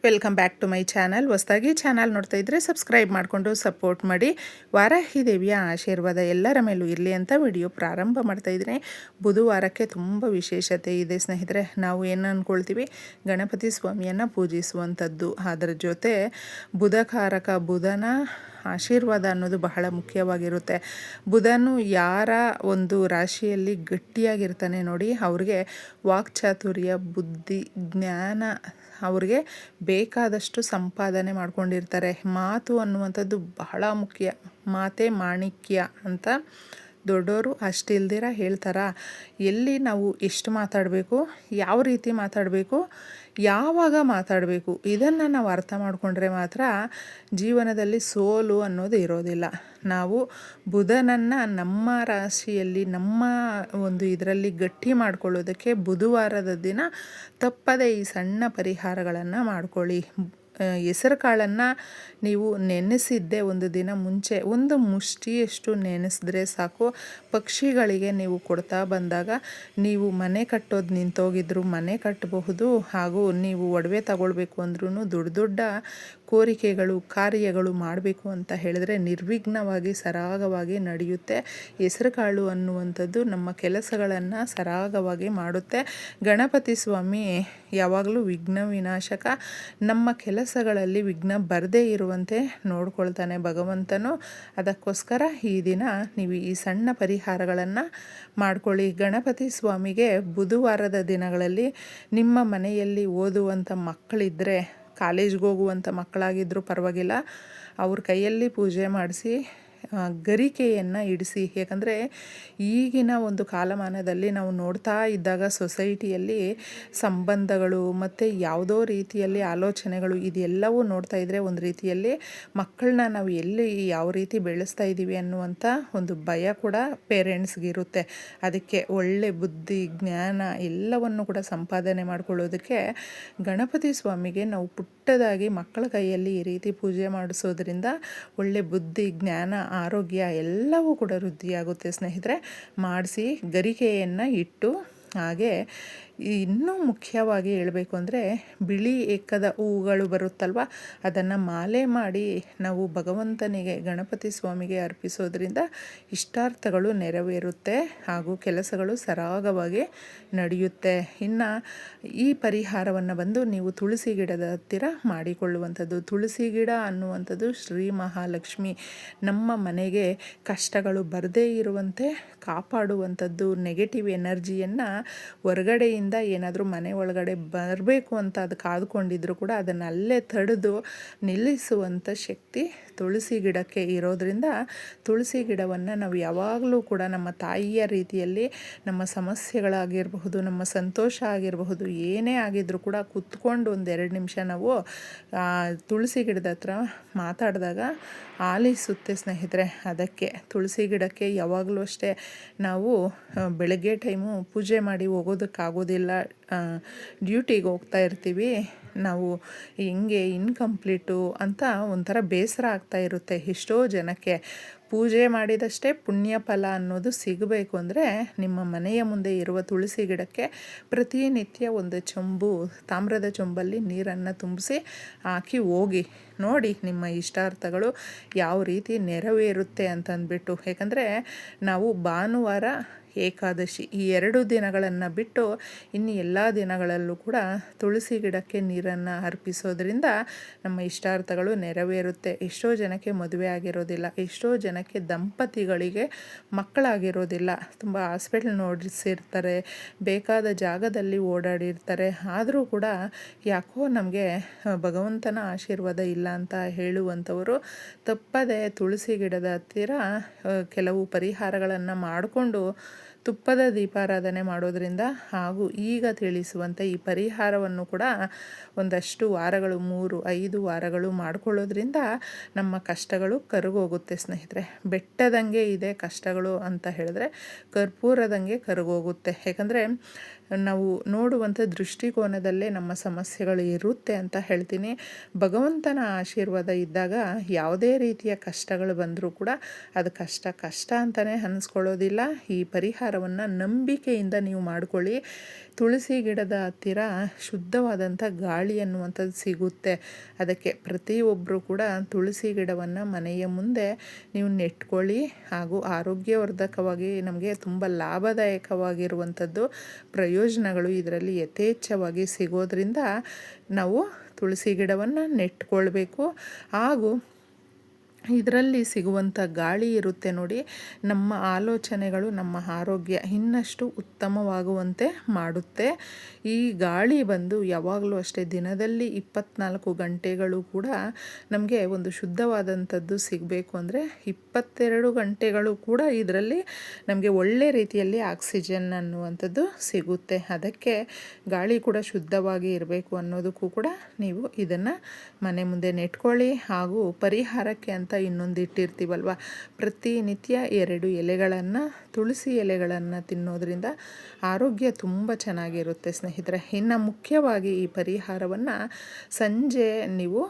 Welcome back to my channel. ಹೊಸದಾಗಿ channel ನೋಡ್ತಾ ಇದ್ದರೆ ಸಬ್ಸ್ಕ್ರೈಬ್ ಮಾಡಿಕೊಂಡು ಸಪೋರ್ಟ್ ಮಾಡಿ. ವಾರಾಹಿ ದೇವಿಯ ಆಶೀರ್ವಾದ ಎಲ್ಲರ ಮೇಲೂ ಇರಲಿ ಅಂತ ವಿಡಿಯೋ ಪ್ರಾರಂಭ ಮಾಡ್ತಾ ಇದ್ದೀನಿ. ಬುಧವಾರಕ್ಕೆ ತುಂಬ ವಿಶೇಷತೆ ಇದೆ ಸ್ನೇಹಿತರೆ. ನಾವು ಏನು ಅಂದ್ಕೊಳ್ತೀವಿ, ಗಣಪತಿ ಸ್ವಾಮಿಯನ್ನು ಪೂಜಿಸುವಂಥದ್ದು. ಅದರ ಜೊತೆ ಬುಧಕಾರಕ ಬುಧನ ಆಶೀರ್ವಾದ ಅನ್ನೋದು ಬಹಳ ಮುಖ್ಯವಾಗಿರುತ್ತೆ. ಬುಧನು ಯಾರ ಒಂದು ರಾಶಿಯಲ್ಲಿ ಗಟ್ಟಿಯಾಗಿರ್ತಾನೆ ನೋಡಿ, ಅವ್ರಿಗೆ ವಾಕ್ಚಾತುರ್ಯ, ಬುದ್ಧಿ, ಜ್ಞಾನ, ಅವ್ರಿಗೆ ಬೇಕಾದಷ್ಟು ಸಂಪಾದನೆ ಮಾಡ್ಕೊಂಡಿರ್ತಾರೆ. ಮಾತು ಅನ್ನುವಂಥದ್ದು ಬಹಳ ಮುಖ್ಯ. ಮಾತೇ ಮಾಣಿಕ್ಯ ಅಂತ ದೊಡ್ಡವರು ಅಷ್ಟಿಲ್ದಿರ ಹೇಳ್ತಾರ. ಎಲ್ಲಿ ನಾವು ಎಷ್ಟು ಮಾತಾಡಬೇಕು, ಯಾವ ರೀತಿ ಮಾತಾಡಬೇಕು, ಯಾವಾಗ ಮಾತಾಡಬೇಕು, ಇದನ್ನು ನಾವು ಅರ್ಥ ಮಾಡಿಕೊಂಡ್ರೆ ಮಾತ್ರ ಜೀವನದಲ್ಲಿ ಸೋಲು ಅನ್ನೋದು ಇರೋದಿಲ್ಲ. ನಾವು ಬುಧನನ್ನು ನಮ್ಮ ರಾಶಿಯಲ್ಲಿ ನಮ್ಮ ಒಂದು ಇದರಲ್ಲಿ ಗಟ್ಟಿ ಮಾಡ್ಕೊಳ್ಳೋದಕ್ಕೆ ಬುಧವಾರದ ದಿನ ತಪ್ಪದೆ ಈ ಸಣ್ಣ ಪರಿಹಾರಗಳನ್ನು ಮಾಡ್ಕೊಳ್ಳಿ. ಹೆಸರು ಕಾಳನ್ನು ನೀವು ನೆನೆಸಿದ್ದೆ ಒಂದು ದಿನ ಮುಂಚೆ ಒಂದು ಮುಷ್ಟಿಯಷ್ಟು ನೆನೆಸಿದ್ರೆ ಸಾಕು. ಪಕ್ಷಿಗಳಿಗೆ ನೀವು ಕೊಡ್ತಾ ಬಂದಾಗ ನೀವು ಮನೆ ಕಟ್ಟೋದು ನಿಂತೋಗಿದ್ರು ಮನೆ ಕಟ್ಟಬಹುದು. ಹಾಗೂ ನೀವು ಒಡವೆ ತಗೊಳ್ಬೇಕು ಅಂದ್ರೂ ದೊಡ್ಡ ದೊಡ್ಡ ಕೋರಿಕೆಗಳು, ಕಾರ್ಯಗಳು ಮಾಡಬೇಕು ಅಂತ ಹೇಳಿದ್ರೆ ನಿರ್ವಿಘ್ನವಾಗಿ ಸರಾಗವಾಗಿ ನಡೆಯುತ್ತೆ. ಹೆಸರು ಕಾಳು ಅನ್ನುವಂಥದ್ದು ನಮ್ಮ ಕೆಲಸಗಳನ್ನು ಸರಾಗವಾಗಿ ಮಾಡುತ್ತೆ. ಗಣಪತಿ ಸ್ವಾಮಿ ಯಾವಾಗಲೂ ವಿಘ್ನ ವಿನಾಶಕ. ನಮ್ಮ ಕೆಲಸಗಳಲ್ಲಿ ವಿಘ್ನ ಬರದೇ ಇರುವಂತೆ ನೋಡ್ಕೊಳ್ತಾನೆ ಭಗವಂತನು. ಅದಕ್ಕೋಸ್ಕರ ಈ ದಿನ ನೀವು ಈ ಸಣ್ಣ ಪರಿಹಾರಗಳನ್ನು ಮಾಡ್ಕೊಳ್ಳಿ. ಗಣಪತಿ ಸ್ವಾಮಿಗೆ ಬುಧವಾರದ ದಿನಗಳಲ್ಲಿ ನಿಮ್ಮ ಮನೆಯಲ್ಲಿ ಓದುವಂಥ ಮಕ್ಕಳಿದ್ದರೆ, ಕಾಲೇಜ್ಗೆ ಹೋಗುವಂಥ ಮಕ್ಕಳಾಗಿದ್ದರೂ ಪರವಾಗಿಲ್ಲ, ಅವ್ರ ಕೈಯಲ್ಲಿ ಪೂಜೆ ಮಾಡಿಸಿ ಗರಿಕೆಯನ್ನು ಇಡಿಸಿ. ಯಾಕಂದರೆ ಈಗಿನ ಒಂದು ಕಾಲಮಾನದಲ್ಲಿ ನಾವು ನೋಡ್ತಾ ಇದ್ದಾಗ ಸೊಸೈಟಿಯಲ್ಲಿ ಸಂಬಂಧಗಳು ಮತ್ತು ಯಾವುದೋ ರೀತಿಯಲ್ಲಿ ಆಲೋಚನೆಗಳು ಇದೆಲ್ಲವೂ ನೋಡ್ತಾ ಇದ್ದರೆ ಒಂದು ರೀತಿಯಲ್ಲಿ ಮಕ್ಕಳನ್ನ ನಾವು ಎಲ್ಲಿ ಯಾವ ರೀತಿ ಬೆಳೆಸ್ತಾ ಇದ್ದೀವಿ ಅನ್ನುವಂಥ ಒಂದು ಭಯ ಕೂಡ ಪೇರೆಂಟ್ಸ್ಗಿರುತ್ತೆ. ಅದಕ್ಕೆ ಒಳ್ಳೆ ಬುದ್ಧಿ, ಜ್ಞಾನ ಎಲ್ಲವನ್ನು ಕೂಡ ಸಂಪಾದನೆ ಮಾಡ್ಕೊಳ್ಳೋದಕ್ಕೆ ಗಣಪತಿ ಸ್ವಾಮಿಗೆ ನಾವು ಪುಟ್ಟದಾಗಿ ಮಕ್ಕಳ ಕೈಯಲ್ಲಿ ಈ ರೀತಿ ಪೂಜೆ ಮಾಡಿಸೋದ್ರಿಂದ ಒಳ್ಳೆ ಬುದ್ಧಿ, ಜ್ಞಾನ, ಆರೋಗ್ಯ ಎಲ್ಲವೂ ಕೂಡ ವೃದ್ಧಿಯಾಗುತ್ತೆ ಸ್ನೇಹಿತರೆ. ಮಾಡಿಸಿ ಗರಿಕೆಯನ್ನು ಇಟ್ಟು, ಹಾಗೆ ಇನ್ನೂ ಮುಖ್ಯವಾಗಿ ಹೇಳಬೇಕು ಅಂದರೆ ಬಿಳಿ ಎಕ್ಕದ ಹೂಗಳು ಬರುತ್ತಲ್ವ, ಅದನ್ನು ಮಾಲೆ ಮಾಡಿ ನಾವು ಭಗವಂತನಿಗೆ, ಗಣಪತಿ ಸ್ವಾಮಿಗೆ ಅರ್ಪಿಸೋದ್ರಿಂದ ಇಷ್ಟಾರ್ಥಗಳು ನೆರವೇರುತ್ತೆ ಹಾಗೂ ಕೆಲಸಗಳು ಸರಾಗವಾಗಿ ನಡೆಯುತ್ತೆ. ಇನ್ನು ಈ ಪರಿಹಾರವನ್ನು ಬಂದು ನೀವು ತುಳಸಿ ಗಿಡದ ಹತ್ತಿರ ಮಾಡಿಕೊಳ್ಳುವಂಥದ್ದು. ತುಳಸಿ ಗಿಡ ಅನ್ನುವಂಥದ್ದು ಶ್ರೀ ಮಹಾಲಕ್ಷ್ಮಿ, ನಮ್ಮ ಮನೆಗೆ ಕಷ್ಟಗಳು ಬರದೇ ಇರುವಂತೆ ಕಾಪಾಡುವಂಥದ್ದು. ನೆಗೆಟಿವ್ ಎನರ್ಜಿಯನ್ನು ಹೊರಗಡೆಯಿಂದ ಏನಾದರೂ ಮನೆ ಒಳಗಡೆ ಬರಬೇಕು ಅಂತ ಅದು ಕಾದುಕೊಂಡಿದ್ರು ಕೂಡ ಅದನ್ನು ಅಲ್ಲೇ ತಡೆದು ನಿಲ್ಲಿಸುವಂಥ ಶಕ್ತಿ ತುಳಸಿ ಗಿಡಕ್ಕೆ ಇರೋದರಿಂದ ತುಳಸಿ ಗಿಡವನ್ನು ನಾವು ಯಾವಾಗಲೂ ಕೂಡ ನಮ್ಮ ತಾಯಿಯ ರೀತಿಯಲ್ಲಿ ನಮ್ಮ ಸಮಸ್ಯೆಗಳಾಗಿರಬಹುದು, ನಮ್ಮ ಸಂತೋಷ ಆಗಿರಬಹುದು, ಏನೇ ಆಗಿದ್ರೂ ಕೂಡ ಕುತ್ಕೊಂಡು ಒಂದು 2 ನಿಮಿಷ ನಾವು ತುಳಸಿ ಗಿಡದ ಹತ್ರ ಮಾತಾಡಿದಾಗ ಆಲಿಸುತ್ತೆ ಸ್ನೇಹಿತರೆ. ಅದಕ್ಕೆ ತುಳಸಿ ಗಿಡಕ್ಕೆ ಯಾವಾಗಲೂ ಅಷ್ಟೇ ನಾವು ಬೆಳಗ್ಗೆ ಟೈಮು ಪೂಜೆ ಮಾಡಿ ಹೋಗೋದಕ್ಕಾಗೋದಿಲ್ಲ, ಡ್ಯೂಟಿಗೆ ಹೋಗ್ತಾ ಇರ್ತೀವಿ, ನಾವು ಹಿಂಗೆ ಇನ್ಕಂಪ್ಲೀಟು ಅಂತ ಒಂಥರ ಬೇಸರ ಆಗ್ತಾ ಇರುತ್ತೆ ಎಷ್ಟೋ ಜನಕ್ಕೆ. ಪೂಜೆ ಮಾಡಿದಷ್ಟೇ ಪುಣ್ಯ ಫಲ ಅನ್ನೋದು ಸಿಗಬೇಕು ಅಂದರೆ ನಿಮ್ಮ ಮನೆಯ ಮುಂದೆ ಇರುವ ತುಳಸಿ ಗಿಡಕ್ಕೆ ಪ್ರತಿನಿತ್ಯ ಒಂದು ಚೊಂಬು, ತಾಮ್ರದ ಚೊಂಬಲ್ಲಿ ನೀರನ್ನು ತುಂಬಿಸಿ ಹಾಕಿ ಹೋಗಿ ನೋಡಿ ನಿಮ್ಮ ಇಷ್ಟಾರ್ಥಗಳು ಯಾವ ರೀತಿ ನೆರವೇರುತ್ತೆ ಅಂತಂದ್ಬಿಟ್ಟು. ಯಾಕಂದರೆ ನಾವು ಭಾನುವಾರ, ಏಕಾದಶಿ ಈ 2 ದಿನಗಳನ್ನು ಬಿಟ್ಟು ಇನ್ನು ಎಲ್ಲ ದಿನಗಳಲ್ಲೂ ಕೂಡ ತುಳಸಿ ಗಿಡಕ್ಕೆ ನೀರನ್ನು ಅರ್ಪಿಸೋದ್ರಿಂದ ನಮ್ಮ ಇಷ್ಟಾರ್ಥಗಳು ನೆರವೇರುತ್ತೆ. ಎಷ್ಟೋ ಜನಕ್ಕೆ ಮದುವೆ ಆಗಿರೋದಿಲ್ಲ, ಎಷ್ಟೋ ಜನಕ್ಕೆ ದಂಪತಿಗಳಿಗೆ ಮಕ್ಕಳಾಗಿರೋದಿಲ್ಲ, ತುಂಬ ಹಾಸ್ಪಿಟ್ಲ್ ನೋಡಿಸಿರ್ತಾರೆ, ಬೇಕಾದ ಜಾಗದಲ್ಲಿ ಓಡಾಡಿರ್ತಾರೆ, ಆದರೂ ಕೂಡ ಯಾಕೋ ನಮಗೆ ಭಗವಂತನ ಆಶೀರ್ವಾದ ಇಲ್ಲ ಅಂತ ಹೇಳುವಂಥವರು ತಪ್ಪದೆ ತುಳಸಿ ಗಿಡದ ಹತ್ತಿರ ಕೆಲವು ಪರಿಹಾರಗಳನ್ನು ಮಾಡಿಕೊಂಡು ತುಪ್ಪದ ದೀಪಾರಾಧನೆ ಮಾಡೋದ್ರಿಂದ ಹಾಗೂ ಈಗ ತಿಳಿಸುವಂಥ ಈ ಪರಿಹಾರವನ್ನು ಕೂಡ ಒಂದಷ್ಟು ವಾರಗಳು, 3-5 ವಾರಗಳು ಮಾಡ್ಕೊಳ್ಳೋದ್ರಿಂದ ನಮ್ಮ ಕಷ್ಟಗಳು ಕರಗೋಗುತ್ತೆ ಸ್ನೇಹಿತರೆ. ಬೆಟ್ಟದಂಗೆ ಇದೆ ಕಷ್ಟಗಳು ಅಂತ ಹೇಳಿದ್ರೆ ಕರ್ಪೂರದಂಗೆ ಕರಗೋಗುತ್ತೆ. ಯಾಕಂದರೆ ನಾವು ನೋಡುವಂಥ ದೃಷ್ಟಿಕೋನದಲ್ಲೇ ನಮ್ಮ ಸಮಸ್ಯೆಗಳು ಇರುತ್ತೆ ಅಂತ ಹೇಳ್ತೀನಿ. ಭಗವಂತನ ಆಶೀರ್ವಾದ ಇದ್ದಾಗ ಯಾವುದೇ ರೀತಿಯ ಕಷ್ಟಗಳು ಬಂದರೂ ಕೂಡ ಅದು ಕಷ್ಟ ಅಂತಲೇ ಅನ್ನಿಸ್ಕೊಳ್ಳೋದಿಲ್ಲ. ಈ ಪರಿಹಾರವನ್ನು ನಂಬಿಕೆಯಿಂದ ನೀವು ಮಾಡ್ಕೊಳ್ಳಿ. ತುಳಸಿ ಗಿಡದ ಹತ್ತಿರ ಶುದ್ಧವಾದಂಥ ಗಾಳಿ ಅನ್ನುವಂಥದ್ದು ಸಿಗುತ್ತೆ. ಅದಕ್ಕೆ ಪ್ರತಿಯೊಬ್ಬರು ಕೂಡ ತುಳಸಿ ಗಿಡವನ್ನು ಮನೆಯ ಮುಂದೆ ನೀವು ನೆಟ್ಕೊಳ್ಳಿ. ಹಾಗೂ ಆರೋಗ್ಯವರ್ಧಕವಾಗಿ ನಮಗೆ ತುಂಬ ಲಾಭದಾಯಕವಾಗಿರುವಂಥದ್ದು ಪ್ರಯೋಜನಗಳು ಇದರಲ್ಲಿ ಯಥೇಚ್ಛವಾಗಿ ಸಿಗೋದ್ರಿಂದ ನಾವು ತುಳಸಿ ಗಿಡವನ್ನು ನೆಟ್ಕೊಳ್ಬೇಕು. ಹಾಗೂ ಇದರಲ್ಲಿ ಸಿಗುವಂಥ ಗಾಳಿ ಇರುತ್ತೆ ನೋಡಿ, ನಮ್ಮ ಆಲೋಚನೆಗಳು, ನಮ್ಮ ಆರೋಗ್ಯ ಇನ್ನಷ್ಟು ಉತ್ತಮವಾಗುವಂತೆ ಮಾಡುತ್ತೆ. ಈ ಗಾಳಿ ಬಂದು ಯಾವಾಗಲೂ ಅಷ್ಟೇ ದಿನದಲ್ಲಿ 24 ಗಂಟೆಗಳು ಕೂಡ ನಮಗೆ ಒಂದು ಶುದ್ಧವಾದಂಥದ್ದು ಸಿಗಬೇಕು ಅಂದರೆ 22 ಗಂಟೆಗಳು ಕೂಡ ಇದರಲ್ಲಿ ನಮಗೆ ಒಳ್ಳೆ ರೀತಿಯಲ್ಲಿ ಆಕ್ಸಿಜನ್ ಅನ್ನುವಂಥದ್ದು ಸಿಗುತ್ತೆ. ಅದಕ್ಕೆ ಗಾಳಿ ಕೂಡ ಶುದ್ಧವಾಗಿ ಇರಬೇಕು ಅನ್ನೋದಕ್ಕೂ ಕೂಡ ನೀವು ಇದನ್ನು ಮನೆ ಮುಂದೆ ನೆಟ್ಕೊಳ್ಳಿ. ಹಾಗೂ ಪರಿಹಾರಕ್ಕೆ ಅಂತ ಇನ್ನೊಂದು ಇಟ್ಟಿರ್ತೀವಲ್ವ, ಪ್ರತಿನಿತ್ಯ 2 ಎಲೆಗಳನ್ನು, ತುಳಸಿ ಎಲೆಗಳನ್ನು ತಿನ್ನೋದ್ರಿಂದ ಆರೋಗ್ಯ ತುಂಬ ಚೆನ್ನಾಗಿರುತ್ತೆ ಸ್ನೇಹಿತರೆ. ಇನ್ನು ಮುಖ್ಯವಾಗಿ ಈ ಪರಿಹಾರವನ್ನು ಸಂಜೆ ನೀವು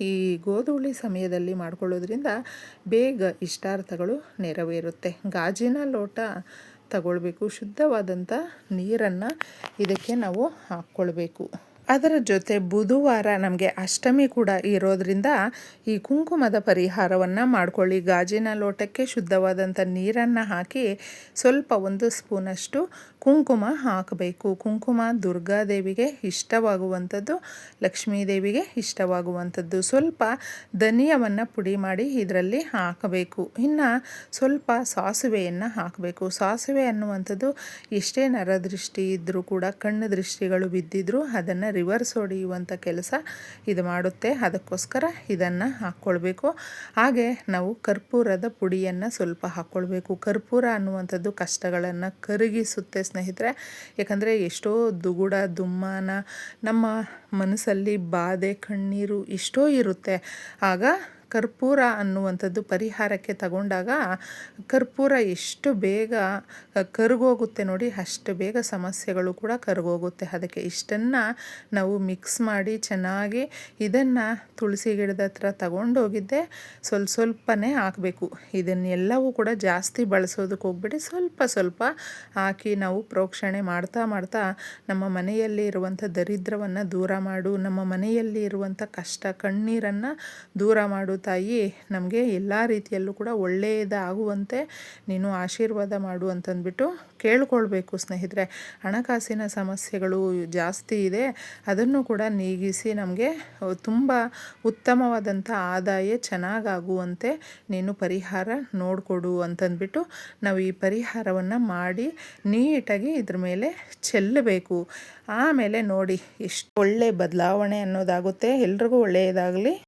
ಈ ಗೋಧೂಳಿ ಸಮಯದಲ್ಲಿ ಮಾಡ್ಕೊಳ್ಳೋದ್ರಿಂದ ಬೇಗ ಇಷ್ಟಾರ್ಥಗಳು ನೆರವೇರುತ್ತೆ. ಗಾಜಿನ ಲೋಟ ತಗೊಳ್ಬೇಕು, ಶುದ್ಧವಾದಂಥ ನೀರನ್ನು ಇದಕ್ಕೆ ನಾವು ಹಾಕ್ಕೊಳ್ಬೇಕು. ಅದರ ಜೊತೆ ಬುಧವಾರ ನಮಗೆ ಅಷ್ಟಮಿ ಕೂಡ ಇರೋದ್ರಿಂದ ಈ ಕುಂಕುಮದ ಪರಿಹಾರವನ್ನು ಮಾಡ್ಕೊಳ್ಳಿ. ಗಾಜಿನ ಲೋಟಕ್ಕೆ ಶುದ್ಧವಾದಂಥ ನೀರನ್ನು ಹಾಕಿ ಸ್ವಲ್ಪ 1 ಸ್ಪೂನಷ್ಟು ಕುಂಕುಮ ಹಾಕಬೇಕು. ಕುಂಕುಮ ದುರ್ಗಾದೇವಿಗೆ ಇಷ್ಟವಾಗುವಂಥದ್ದು, ಲಕ್ಷ್ಮೀದೇವಿಗೆ ಇಷ್ಟವಾಗುವಂಥದ್ದು. ಸ್ವಲ್ಪ ಧನಿಯವನ್ನು ಪುಡಿ ಮಾಡಿ ಇದರಲ್ಲಿ ಹಾಕಬೇಕು. ಇನ್ನು ಸ್ವಲ್ಪ ಸಾಸಿವೆಯನ್ನು ಹಾಕಬೇಕು. ಸಾಸಿವೆ ಅನ್ನುವಂಥದ್ದು ಎಷ್ಟೇ ನರದೃಷ್ಟಿ ಇದ್ದರೂ ಕೂಡ, ಕಣ್ಣು ದೃಷ್ಟಿಗಳು ಬಿದ್ದಿದ್ರೂ ಅದನ್ನು ರಿವರ್ಸ್ ಹೊಡೆಯುವಂಥ ಕೆಲಸ ಇದು ಮಾಡುತ್ತೆ. ಅದಕ್ಕೋಸ್ಕರ ಇದನ್ನು ಹಾಕ್ಕೊಳ್ಬೇಕು. ಹಾಗೆ ನಾವು ಕರ್ಪೂರದ ಪುಡಿಯನ್ನು ಸ್ವಲ್ಪ ಹಾಕ್ಕೊಳ್ಬೇಕು. ಕರ್ಪೂರ ಅನ್ನುವಂಥದ್ದು ಕಷ್ಟಗಳನ್ನು ಕರಗಿಸುತ್ತೆ ಸ್ನೇಹಿತರೆ. ಯಾಕಂದರೆ ಎಷ್ಟೋ ದುಗುಡ ದುಮ್ಮಾನ, ನಮ್ಮ ಮನಸ್ಸಲ್ಲಿ ಬಾಧೆ, ಕಣ್ಣೀರು ಎಷ್ಟೋ ಇರುತ್ತೆ. ಆಗ ಕರ್ಪೂರ ಅನ್ನುವಂಥದ್ದು ಪರಿಹಾರಕ್ಕೆ ತಗೊಂಡಾಗ ಕರ್ಪೂರ ಎಷ್ಟು ಬೇಗ ಕರಗೋಗುತ್ತೆ ನೋಡಿ, ಅಷ್ಟು ಬೇಗ ಸಮಸ್ಯೆಗಳು ಕೂಡ ಕರಗೋಗುತ್ತೆ. ಅದಕ್ಕೆ ಇಷ್ಟನ್ನು ನಾವು ಮಿಕ್ಸ್ ಮಾಡಿ ಚೆನ್ನಾಗಿ ಇದನ್ನು ತುಳಸಿ ಗಿಡದ ಹತ್ರ ತಗೊಂಡೋಗಿದ್ದೆ ಸ್ವಲ್ಪನೇ ಹಾಕಬೇಕು. ಇದನ್ನೆಲ್ಲವೂ ಕೂಡ ಜಾಸ್ತಿ ಬಳಸೋದಕ್ಕೆ ಹೋಗ್ಬಿಟ್ಟು ಸ್ವಲ್ಪ ಹಾಕಿ ನಾವು ಪ್ರೋಕ್ಷಣೆ ಮಾಡ್ತಾ ನಮ್ಮ ಮನೆಯಲ್ಲಿ ಇರುವಂಥ ದರಿದ್ರವನ್ನು ದೂರ ಮಾಡು, ನಮ್ಮ ಮನೆಯಲ್ಲಿ ಇರುವಂಥ ಕಷ್ಟ ಕಣ್ಣೀರನ್ನು ದೂರ ಮಾಡು ತಾಯಿ, ನಮಗೆ ಎಲ್ಲ ರೀತಿಯಲ್ಲೂ ಕೂಡ ಒಳ್ಳೆಯದಾಗುವಂತೆ ನೀನು ಆಶೀರ್ವಾದ ಮಾಡು ಅಂತಂದ್ಬಿಟ್ಟು ಕೇಳ್ಕೊಳ್ಬೇಕು ಸ್ನೇಹಿತರೆ. ಹಣಕಾಸಿನ ಸಮಸ್ಯೆಗಳು ಜಾಸ್ತಿ ಇದೆ, ಅದನ್ನು ಕೂಡ ನೀಗಿಸಿ ನಮಗೆ ತುಂಬ ಉತ್ತಮವಾದಂಥ ಆದಾಯ ಚೆನ್ನಾಗಾಗುವಂತೆ ನೀನು ಪರಿಹಾರ ನೋಡಿಕೊಡು ಅಂತಂದ್ಬಿಟ್ಟು ನಾವು ಈ ಪರಿಹಾರವನ್ನು ಮಾಡಿ ನೀಟಾಗಿ ಇದ್ರ ಮೇಲೆ ಚೆಲ್ಲಬೇಕು. ಆಮೇಲೆ ನೋಡಿ ಎಷ್ಟು ಒಳ್ಳೆ ಬದಲಾವಣೆ ಅನ್ನೋದಾಗುತ್ತೆ. ಎಲ್ರಿಗೂ ಒಳ್ಳೆಯದಾಗಲಿ.